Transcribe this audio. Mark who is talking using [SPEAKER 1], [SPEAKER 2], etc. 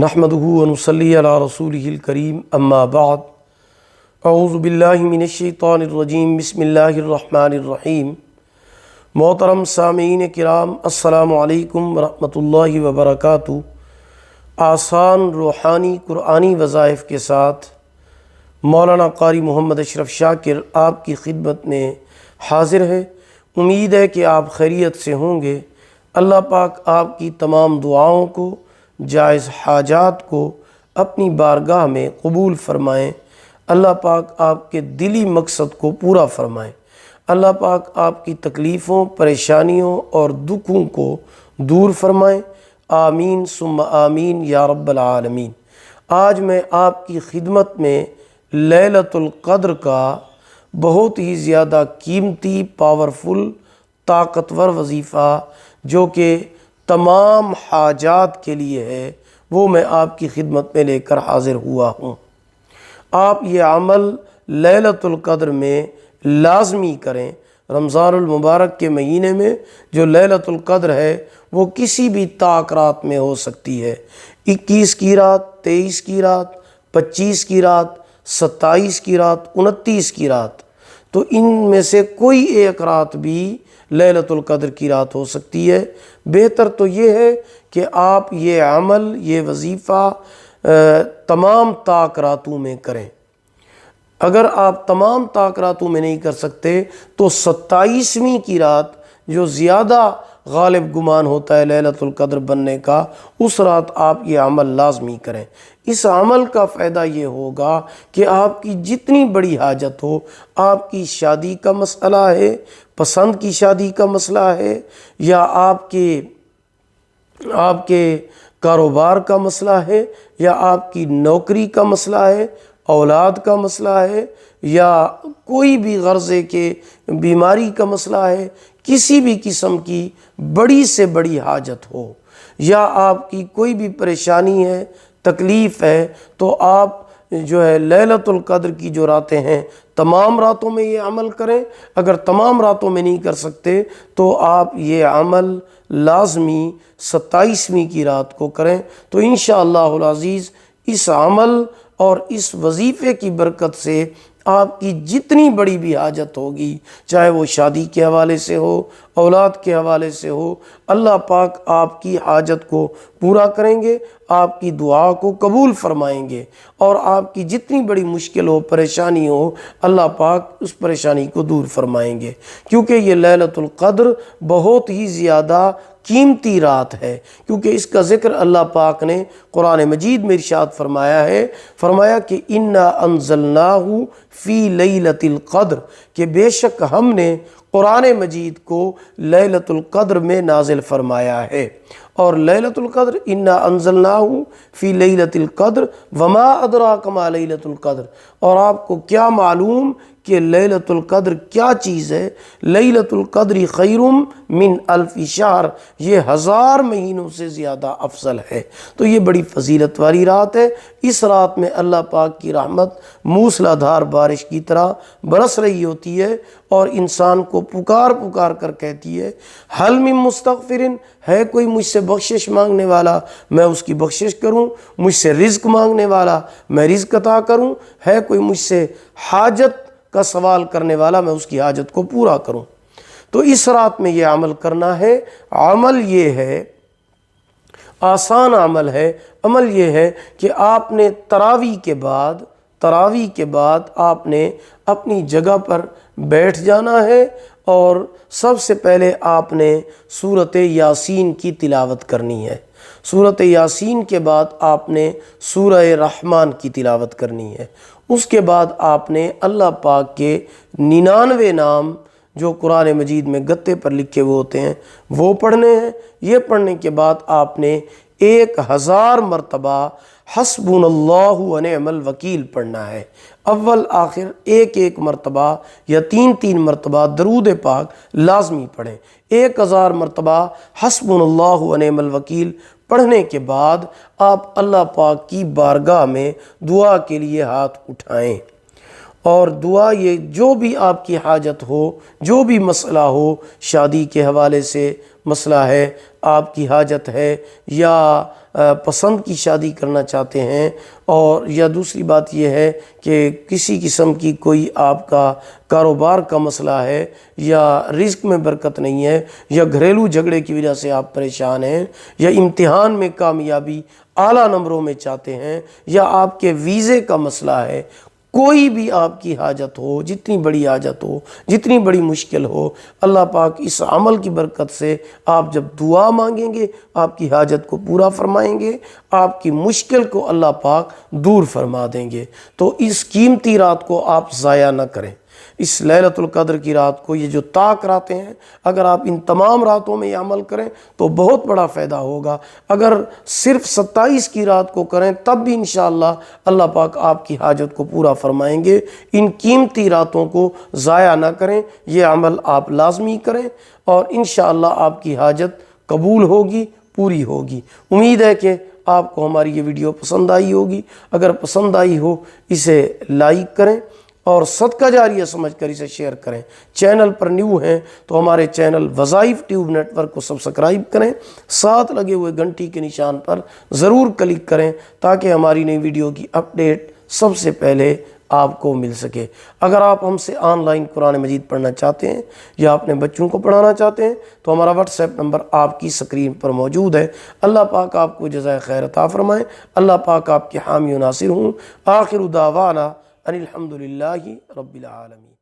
[SPEAKER 1] नहमदुहु व नुसल्ली अला रसूलिहिल करीम अम्मा बाद अऊज़ु बिल्लाहि मिनश्शैतानिर्रजीम बिस्मिल्लाहिर रहमानिर रहीम। मोहतरम सामीन किराम अस्सलामु अलैकुम व रहमतुल्लाहि व बरकातुहू। आसान रूहानी कुरानी वज़ाइफ़ के साथ मौलाना कारी मोहम्मद अशरफ शाकिर आपकी खिदमत में हाज़िर है। उम्मीद है कि आप खैरियत से होंगे। अल्लाह पाक आपकी तमाम दुआओं को, जायज़ हाजात को अपनी बारगाह में कबूल फ़रमाएँ। अल्लाह पाक आपके दिली मकसद को पूरा फ़रमाएँ। अल्लाह पाक आपकी तकलीफ़ों, परेशानियों और दुखों को दूर फ़रमाएँ। आमीन सुम्मा आमीन या रब्बल आलमीन। आज मैं आपकी खिदमत में लैलतुल क़द्र का बहुत ही ज़्यादा कीमती, पावरफुल, ताकतवर वजीफ़ा जो कि तमाम हाजात के लिए है, वो मैं आपकी खिदमत में लेकर हाज़िर हुआ हूँ। आप ये अमल लैलतुल क़द्र में लाज़मी करें। रमज़ानुल मुबारक के महीने में जो लैलतुल क़द्र है वो किसी भी ताक रात में हो सकती है। 21 की रात, 23 की रात, 25 की रात, 27 की रात, 29 की रात, तो इनमें से कोई एक रात भी लैलतुल क़द्र की रात हो सकती है। बेहतर तो ये है कि आप ये अमल, ये वजीफ़ा तमाम ताक रातों में करें। अगर आप तमाम ताक रातों में नहीं कर सकते तो 27वीं की रात, जो ज़्यादा गालिब गुमान होता है लैलतुल क़द्र बनने का, उस रात आप ये अमल लाज़मी करें। इस अमल का फ़ायदा ये होगा कि आपकी जितनी बड़ी हाजत हो, आपकी शादी का मसला है, पसंद की शादी का मसला है, या आपके कारोबार का मसला है, या आपकी नौकरी का मसला है, औलाद का मसला है, या कोई भी गर्ज़े के बीमारी का मसला है, किसी भी किस्म की बड़ी से बड़ी हाजत हो, या आपकी कोई भी परेशानी है, तकलीफ़ है, तो आप जो है लैलतुल क़द्र की जो रातें हैं तमाम रातों में ये अमल करें। अगर तमाम रातों में नहीं कर सकते तो आप ये अमल लाज़मी 27वीं की रात को करें। तो इंशाअल्लाहुल अज़ीज़ इस अमल और इस वजीफ़े की बरकत से आपकी जितनी बड़ी भी हाजत होगी, चाहे वो शादी के हवाले से हो, औलाद के हवाले से हो, अल्लाह पाक आपकी हाजत को पूरा करेंगे, आपकी दुआ को कबूल फ़रमाएंगे, और आपकी जितनी बड़ी मुश्किल हो, परेशानी हो, अल्लाह पाक उस परेशानी को दूर फरमाएंगे। क्योंकि ये लैलतुल क़द्र बहुत ही ज़्यादा कीमती रात है, क्योंकि इसका ज़िक्र अल्लाह पाक ने कुरान मजीद में इरशाद फरमाया है। फरमाया कि इन्ना अंज़लनाहु फ़ी लैलतिल क़द्र, कि बेशक हमने कुरान मजीद को लैलतुल क़द्र में नाजिल फरमाया है। और लैलतुल क़द्र इन्ना अंज़लनाहु फ़ी लैलतिल क़द्र वमा अदराका मा लैलतुल क़द्र, और आपको क्या मालूम कि लैलतुल क़द्र क्या चीज़ है। लैलतुल क़द्र खैरुम मिन अल्फ़ि शहर, ये 1000 महीनों से ज़्यादा अफजल है। तो ये बड़ी फजीलत वाली रात है। इस रात में अल्लाह पाक की रहमत मूसलाधार बारिश की तरह बरस रही होती है, और इंसान को पुकार पुकार कर कहती है, हल मिन मुस्तग़फ़िरिन, है कोई मुझसे बख्शिश मांगने वाला, मैं उसकी बख्शिश करूं। मुझसे रिज़्क़ मांगने वाला, मैं रिज़्क़ अता करूं। है कोई मुझसे हाजत का सवाल करने वाला, मैं उसकी हाजत को पूरा करूं। तो इस रात में ये अमल करना है। अमल ये है, आसान अमल है। अमल ये है कि आपने तरावी के बाद आपने अपनी जगह पर बैठ जाना है, और सबसे पहले आपने सूरत यासीन की तिलावत करनी है। सूरत यासीन के बाद आपने सूरह रहमान की तिलावत करनी है। उसके बाद आपने अल्लाह पाक के 99 नाम जो कुरान मजीद में गत्ते पर लिखे हुए होते हैं वो पढ़ने हैं। ये पढ़ने के बाद आपने 1000 मरतबा हस्बुनल्लाहु व निअमल वकील पढ़ना है। अव्वल आखिर एक मरतबा या 3 मरतबा दरूद पाक लाजमी पढ़ें। 1000 मरतबा हस्बुनल्लाहु व निअमल वकील पढ़ने के बाद आप अल्लाह पाक की बारगाह में दुआ के लिए हाथ उठाएं, اور دعا یہ جو بھی آپ کی حاجت ہو، جو بھی مسئلہ ہو، شادی کے حوالے سے مسئلہ ہے، آپ کی حاجت ہے، یا پسند کی شادی کرنا چاہتے ہیں، اور یا دوسری بات یہ ہے کہ کسی قسم کی کوئی آپ کا کاروبار کا مسئلہ ہے، یا رزق میں برکت نہیں ہے، یا گھریلو جھگڑے کی وجہ سے آپ پریشان ہیں، یا امتحان میں کامیابی اعلیٰ نمبروں میں چاہتے ہیں، یا آپ کے ویزے کا مسئلہ ہے، کوئی بھی آپ کی حاجت ہو، جتنی بڑی حاجت ہو، جتنی بڑی مشکل ہو، اللہ پاک اس عمل کی برکت سے آپ جب دعا مانگیں گے آپ کی حاجت کو پورا فرمائیں گے، آپ کی مشکل کو اللہ پاک دور فرما دیں گے۔ تو اس قیمتی رات کو آپ ضائع نہ کریں، اس لیلۃ القدر کی رات کو، یہ جو طاق راتیں ہیں، اگر آپ ان تمام راتوں میں یہ عمل کریں تو بہت بڑا فائدہ ہوگا۔ اگر صرف 27 کی رات کو کریں تب بھی انشاءاللہ اللہ پاک آپ کی حاجت کو پورا فرمائیں گے۔ ان قیمتی راتوں کو ضائع نہ کریں، یہ عمل آپ لازمی کریں، اور انشاءاللہ آپ کی حاجت قبول ہوگی، پوری ہوگی۔ امید ہے کہ آپ کو ہماری یہ ویڈیو پسند آئی ہوگی۔ اگر پسند آئی ہو اسے لائک کریں اور صدقہ جاریہ سمجھ کر اسے شیئر کریں۔ چینل پر نیو ہیں تو ہمارے چینل وظائف ٹیوب نیٹ ورک کو سبسکرائب کریں، ساتھ لگے ہوئے گھنٹی کے نشان پر ضرور کلک کریں تاکہ ہماری نئی ویڈیو کی اپڈیٹ سب سے پہلے آپ کو مل سکے۔ اگر آپ ہم سے آن لائن قرآن مجید پڑھنا چاہتے ہیں یا اپنے بچوں کو پڑھانا چاہتے ہیں تو ہمارا واٹس ایپ نمبر آپ کی اسکرین پر موجود ہے۔ اللہ پاک آپ کو جزائے خیر عطا فرمائے، اللہ پاک آپ کے حامی و ناصر ہوں۔ آخر دعوانا ان الحمدللہ رب العالمین۔